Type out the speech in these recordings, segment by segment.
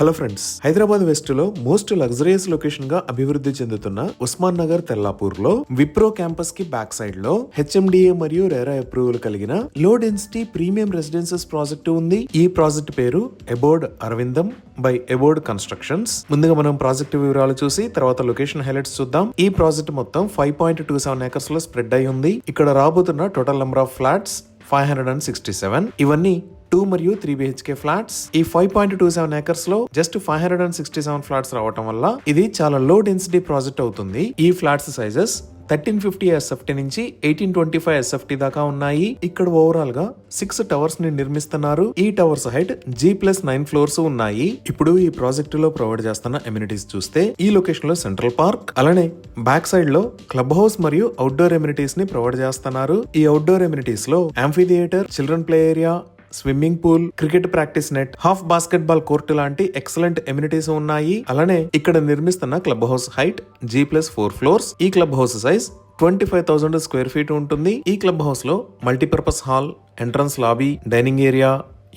Hello friends, Hyderabad west లో most luxurious location గా అభివృద్ధి చెందుతున్న ఉస్మాన్ నగర్ తెల్లాపూర్ లో విప్రో క్యాంపస్ కి బ్యాక్ సైడ్ లో హెచ్ఎండిఏ మరియు రేరా అప్రూవల్ కలిగిన low density premium residences project ఉంది. ఈ ప్రాజెక్ట్ పేరు అబోర్డ్ అరవిందం బై అబోర్డ్ కన్స్ట్రక్షన్స్. ముందుగా మనం ప్రాజెక్ట్ వివరాలు చూసి తర్వాత లొకేషన్ హైలైట్స్ చూద్దాం. ఈ ప్రాజెక్ట్ మొత్తం 5.27 ఏకర్స్ లో స్ప్రెడ్ అయి ఉంది. ఇక్కడ రాబోతున్న టోటల్ నెంబర్ ఆఫ్ ఫ్లాట్స్ 567. ఇవన్నీ 2 మరియు 3 BHK ఫ్లాట్స్. ఈ 5.27 ఏకర్స్ లో జస్ట్ 567 ఫ్లాట్స్ రావటం వల్ల ఇది చాలా లో డెన్సిటీ ప్రాజెక్ట్ అవుతుంది. ఈ ఫ్లాట్స్ సైజెస్ 1350 SFT నుంచి 1825 SFT దాకా ఉన్నాయి. ఇక్కడ ఓవరాల్ గా 6 టవర్స్ ని నిర్మిస్తున్నారు. ఈ టవర్స్ హైట్ G+9 ఫ్లోర్స్ ఉన్నాయి. ఇప్పుడు ఈ ప్రాజెక్ట్ లో ప్రొవైడ్ చేస్తున్న ఎమ్యూనిటీస్ చూస్తే ఈ లొకేషన్ లో సెంట్రల్ పార్క్, అలానే బ్యాక్ సైడ్ లో క్లబ్ హౌస్ మరియు అవుట్డోర్ ఎమ్యూనిటీస్ ని ప్రొవైడ్ చేస్తున్నారు. ఈ అవుట్డోర్ ఎమ్యూనిటీస్ లో amphitheatre, children play area, swimming pool, cricket practice net, half basketball court లాంటి ఎక్సలెంట్ ఎమ్యూనిటీస్ ఉన్నాయి. అలానే ఇక్కడ నిర్మిస్తున్న club house height G+4 floors. ఈ club house size 25,000 square feet ఉంటుంది. ఈ క్లబ్ హౌస్ లో multipurpose hall, entrance lobby, dining area,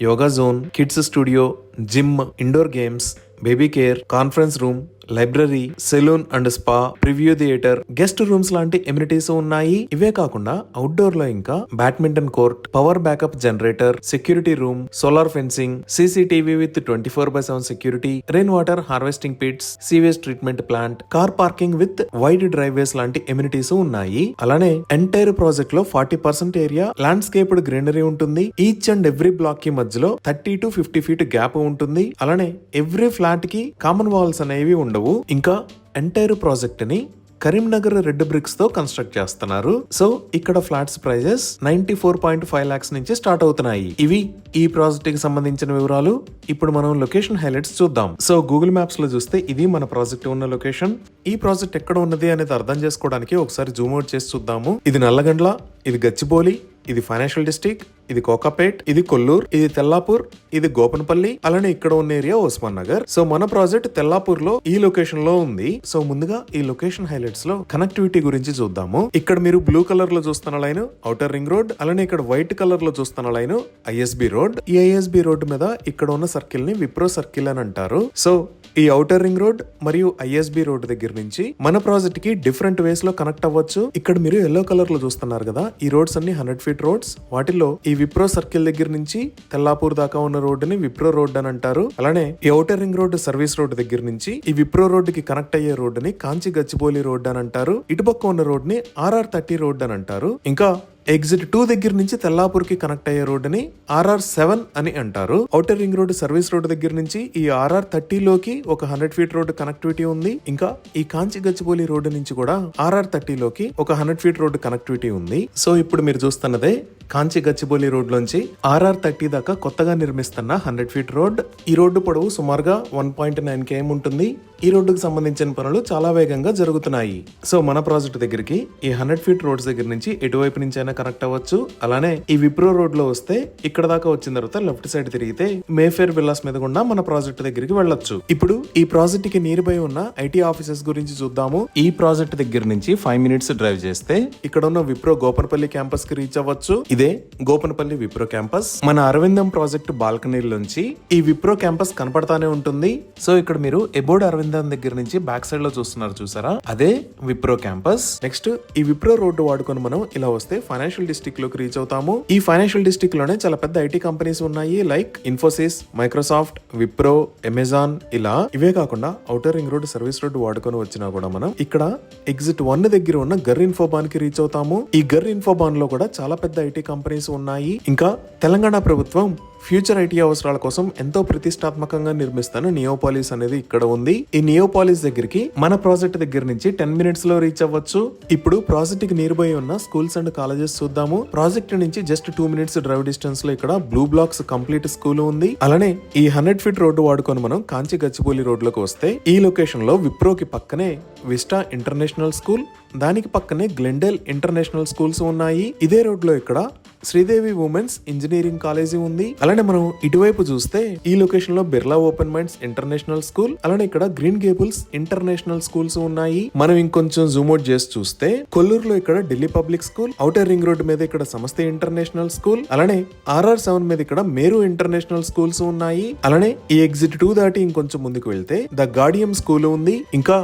yoga zone, kids studio, gym, indoor games, baby care, conference room, library, salon and spa, preview theatre, guest rooms లాంటి amenities ఉన్నాయి. ఇవే కాకుండా outdoor లో ఇంకా badminton court, power backup generator, security room, solar fencing, CCTV with 24/7 security, rain water harvesting pits, sewage treatment plant, car parking with wide driveways లాంటి amenities ఉన్నాయి. అలానే entire project లో 40% ఏరియా ల్యాండ్స్కేప్డ్ గ్రీనరీ ఉంటుంది. Each and every block కి మధ్యలో 30 to 50 feet gap ఉంటుంది. అలానే every flat కి కామన్ వాల్స్ అనేవి ఉండవు. ఇంకా ఎంటైర్ ప్రాజెక్ట్ ని కరీంనగర్ రెడ్ బ్రిక్స్ తో కన్స్ట్రక్ట్ చేస్తున్నారు. సో ఇక్కడ ఫ్లాట్స్ ప్రైజెస్ 94.5 lakhs నుంచి స్టార్ట్ అవుతున్నాయి. ఇవి ఈ ప్రాజెక్ట్ కి సంబంధించిన వివరాలు. ఇప్పుడు మనం లొకేషన్ హైలైట్స్ చూద్దాం. సో గూగుల్ మ్యాప్స్ లో చూస్తే ఇది మన ప్రాజెక్ట్ ఉన్న లొకేషన్. ఈ ప్రాజెక్ట్ ఎక్కడ ఉన్నది అనేది అర్థం చేసుకోవడానికి ఒకసారి జూమ్ అవుట్ చేసి చూద్దాము. ఇది నల్లగండ్ల, ఇది గచ్చిబౌలి, ఇది ఫైనాన్షియల్ డిస్ట్రిక్ట్, ఇది కోకాపేట్, ఇది కొల్లూరు, ఇది తెల్లాపూర్, ఇది గోపనపల్లి, అలానే ఇక్కడ ఉన్న ఏరియా ఉస్మాన్ నగర్. సో మన ప్రాజెక్ట్ తెల్లాపూర్ లో ఈ లొకేషన్ లో ఉంది. సో ముందుగా ఈ లొకేషన్ హైలైట్స్ లో కనెక్టివిటీ గురించి చూద్దాము. ఇక్కడ మీరు బ్లూ కలర్ లో చూస్తున్న లైన్ ఔటర్ రింగ్ రోడ్, అలానే ఇక్కడ వైట్ కలర్ లో చూస్తున్న లైన్ ISB రోడ్. ఈ ISB రోడ్ మీద ఇక్కడ ఉన్న సర్కిల్ ని విప్రో సర్కిల్ అని అంటారు. సో ఈ ఔటర్ రింగ్ రోడ్ మరియు ISB రోడ్ దగ్గర నుంచి మన ప్రాజెక్ట్ కి డిఫరెంట్ వేస్ లో కనెక్ట్ అవ్వచ్చు. ఇక్కడ మీరు ఎల్లో కలర్ లో చూస్తున్నారు కదా, ఈ రోడ్స్ అన్ని 100 feet రోడ్స్. వాటిలో ఈ విప్రో సర్కిల్ దగ్గర నుంచి తెల్లాపూర్ దాకా ఉన్న రోడ్ ని విప్రో రోడ్ అని అంటారు. అలానే ఈ outer ring road service road దగ్గర నుంచి ఈ విప్రో రోడ్ కి కనెక్ట్ అయ్యే రోడ్ ని కాంచి గచ్చిబౌలి రోడ్ అని అంటారు. ఇటుపక్క ఉన్న రోడ్ ని RR30 రోడ్ అని అంటారు. ఇంకా ఎగ్జిట్ 2 దగ్గర నుంచి తెల్లాపూర్ కి కనెక్ట్ అయ్యే రోడ్ ని RR7 అని అంటారు. Outer ring road service road దగ్గర నుంచి ఈ RR30 లోకి ఒక 100 feet రోడ్ కనెక్టివిటీ ఉంది. ఇంకా ఈ కాంచి గచ్చిబౌలి రోడ్ నుంచి కూడా RR30 లోకి ఒక 100 feet రోడ్ కనెక్టివిటీ ఉంది. సో ఇప్పుడు మీరు చూస్తున్నదే కాంచి గచ్చిబౌలి రోడ్ లోంచి RR30 దాకా కొత్తగా నిర్మిస్తున్న 100 feet రోడ్. ఈ రోడ్డు పొడవు సుమారుగా 1.9 km ఉంటుంది. ఈ రోడ్డుకు సంబంధించిన పనులు చాలా వేగంగా జరుగుతున్నాయి. సో మన ప్రాజెక్ట్ దగ్గరికి ఈ 100 feet రోడ్స్ దగ్గర నుంచి ఎటువైపు నుంచి అయినా కనెక్ట్ అవ్వచ్చు. అలానే ఈ విప్రో రోడ్ లో వస్తే ఇక్కడ దాకా వచ్చిన తర్వాత లెఫ్ట్ సైడ్ తిరిగితే మేఫేర్ విల్లాస్ మీద గుండా మన ప్రాజెక్ట్ దగ్గరికి వెళ్ళొచ్చు. ఇప్పుడు ఈ ప్రాజెక్ట్ కి నియర్ బై ఉన్న IT ఆఫీసెస్ గురించి చూద్దాము. ఈ ప్రాజెక్ట్ దగ్గర నుంచి 5 minutes డ్రైవ్ చేస్తే ఇక్కడ ఉన్న విప్రో గోపనపల్లి క్యాంపస్ కి రీచ్ అవ్వచ్చు. ఇదే గోపనపల్లి విప్రో క్యాంపస్. మన అరవిందం ప్రాజెక్ట్ బాల్కనీ నుంచి ఈ విప్రో క్యాంపస్ కనపడతానే ఉంటుంది. సో ఇక్కడ మీరు అబోర్డ్ అరవిందం దగ్గర నుంచి బ్యాక్ సైడ్ లో చూస్తున్నారు చూసారా, అదే విప్రో క్యాంపస్. నెక్స్ట్ ఈ విప్రో రోడ్డు వాడుకొని మనం ఇలా వస్తే ఫైనాన్షియల్ డిస్ట్రిక్ట్ లోకి రీచ్ అవుతాము. ఈ ఫైనాన్షియల్ డిస్ట్రిక్ట్ లోనే చాలా పెద్ద IT కంపెనీస్ ఉన్నాయి. Like Infosys, Microsoft, Wipro, Amazon ఇలా. ఇవే కాకుండా outer ring road service road వాడుకొని వచ్చినా కూడా మనం ఇక్కడ ఎగ్జిట్ 1 దగ్గర ఉన్న గర్ ఇన్ఫోబాన్ కి రీచ్ అవుతాము. ఈ గర్ ఇన్ఫోబాన్ లో కూడా చాలా పెద్ద IT కంపెనీస్ ఉన్నాయి. ఇంకా తెలంగాణ ప్రభుత్వం ఫ్యూచర్ IT అవసరాల కోసం ఎంతో ప్రతిష్టాత్మకంగా నిర్మిస్తున్న నియోపాలిస్ అనేది ఇక్కడ ఉంది. ఈ నియోపాలిస్ దగ్గరికి మన ప్రాజెక్ట్ దగ్గర నుంచి 10 minutes లో రీచ్ అవ్వచ్చు. ఇప్పుడు ప్రాజెక్ట్ కి నియర్ బై ఉన్న స్కూల్స్ అండ్ కాలేజెస్ చూద్దాము. ప్రాజెక్ట్ నుంచి జస్ట్ 2 minutes డ్రైవ్ డిస్టెన్స్ లో ఇక్కడ బ్లూ బ్లాక్స్ కంప్లీట్ స్కూల్ ఉంది. అలానే ఈ 100 feet రోడ్డు వాడుకొని మనం కాంచి గచ్చిబౌలి రోడ్ లోకి వస్తే ఈ లొకేషన్ లో విప్రోకి పక్కనే విస్టా ఇంటర్నేషనల్ స్కూల్, దానికి పక్కనే గ్లెండెల్ ఇంటర్నేషనల్ స్కూల్స్ ఉన్నాయి. ఇదే రోడ్ లో ఇక్కడ శ్రీదేవి ఉమెన్స్ ఇంజనీరింగ్ కాలేజీ ఉంది. అలానే మనం ఇటువైపు చూస్తే ఈ లొకేషన్ లో Birla open minds international school, అలానే ఇక్కడ గ్రీన్ గేబుల్స్ ఇంటర్నేషనల్ స్కూల్స్ ఉన్నాయి. మనం ఇంకొంచెం జూమ్ అవుట్ చేసి చూస్తే కొల్లూరులో ఇక్కడ Delhi public school, outer ring road మీద ఇక్కడ సమస్త ఇంటర్నేషనల్ స్కూల్, అలానే RR7 మీద ఇక్కడ మేరు ఇంటర్నేషనల్ స్కూల్స్ ఉన్నాయి. అలానే ఈ ఎగ్జిట్ 2 దాటి ఇంకొంచెం ముందుకు వెళ్తే ద గార్డియం స్కూల్ ఉంది. ఇంకా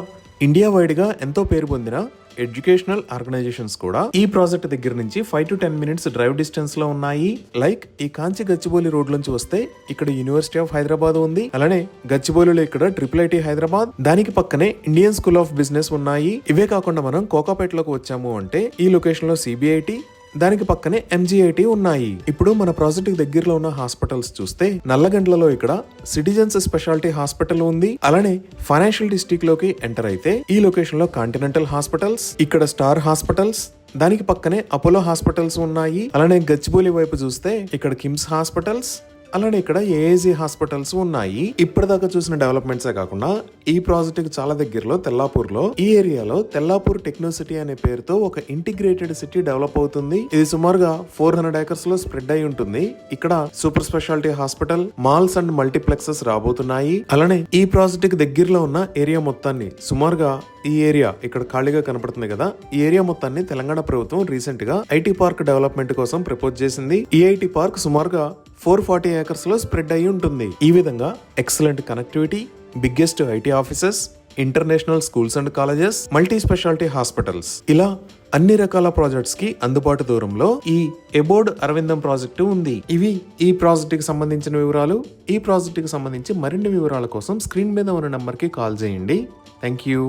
ఇండియా వైడ్ గా ఎంతో పేరు పొందిన ఎడ్యుకేషనల్ ఆర్గనైజేషన్స్ కూడా ఈ ప్రాజెక్ట్ దగ్గర నుంచి 5 to 10 minutes డ్రైవ్ డిస్టెన్స్ లో ఉన్నాయి. లైక్ ఈ కాంచి గచ్చిబౌలి రోడ్ నుంచి వస్తే ఇక్కడ యూనివర్సిటీ ఆఫ్ హైదరాబాద్ ఉంది. అలానే గచ్చిబౌలిలో ఇక్కడ IIIT హైదరాబాద్, దానికి పక్కనే ఇండియన్ స్కూల్ ఆఫ్ బిజినెస్ ఉన్నాయి. ఇవే కాకుండా మనం కోకాపేటలోకి వచ్చాము అంటే ఈ లొకేషన్ లో CBIT, దానికి పక్కనే MGIT ఉన్నాయి. ఇప్పుడు మన ప్రాజెక్ట్ దగ్గరలో ఉన్న హాస్పిటల్స్ చూస్తే నల్లగండ్లలో ఇక్కడ సిటిజన్స్ స్పెషాలిటీ హాస్పిటల్ ఉంది. అలానే ఫైనాన్షియల్ డిస్ట్రిక్ట్ లోకి ఎంటర్ అయితే ఈ లొకేషన్ లో కాంటినెంటల్ హాస్పిటల్స్, ఇక్కడ స్టార్ హాస్పిటల్స్, దానికి పక్కనే అపోలో హాస్పిటల్స్ ఉన్నాయి. అలానే గచ్చిబౌలి వైపు చూస్తే ఇక్కడ కిమ్స్ హాస్పిటల్స్, అలానే ఇక్కడ AAG హాస్పిటల్స్ ఉన్నాయి. ఇప్పటిదాకా చూసిన డెవలప్మెంట్సే కాకుండా ఈ ప్రాజెక్ట్ కి చాలా దగ్గరలో తెల్లాపూర్ లో ఈ ఏరియాలో తెల్లాపూర్ టెక్నో సిటీ అనే పేరుతో ఒక ఇంటిగ్రేటెడ్ సిటీ డెవలప్ అవుతుంది. ఇది సుమారుగా 400 acres లో స్ప్రెడ్ అయి ఉంటుంది. ఇక్కడ super speciality hospital, malls and multiplexes రాబోతున్నాయి. అలానే ఈ ప్రాజెక్ట్ కి దగ్గరలో ఉన్న ఏరియా మొత్తాన్ని సుమారుగా ఈ ఏరియా ఇక్కడ ఖాళీగా కనపడుతుంది కదా, ఈ ఏరియా మొత్తాన్ని తెలంగాణ ప్రభుత్వం రీసెంట్ గా IT పార్క్ డెవలప్మెంట్ కోసం ప్రపోజ్ చేసింది. ఈ IT పార్క్ సుమారుగా 440 acres లో స్ప్రెడ్ అయి ఉంటుంది. ఈ విధంగా excellent connectivity, biggest IT offices, international schools and colleges, multi speciality hospitals, ఇలా అన్ని రకాల ప్రాజెక్ట్స్ కి అందుబాటు దూరంలో ఈ ఎబోర్డ్ అరవిందం ప్రాజెక్టు ఉంది. ఇవి ఈ ప్రాజెక్ట్ కి సంబంధించిన వివరాలు. ఈ ప్రాజెక్ట్ కి సంబంధించి మరిన్ని వివరాల కోసం స్క్రీన్ మీద ఉన్న నంబర్ కి కాల్ చేయండి. Thank you.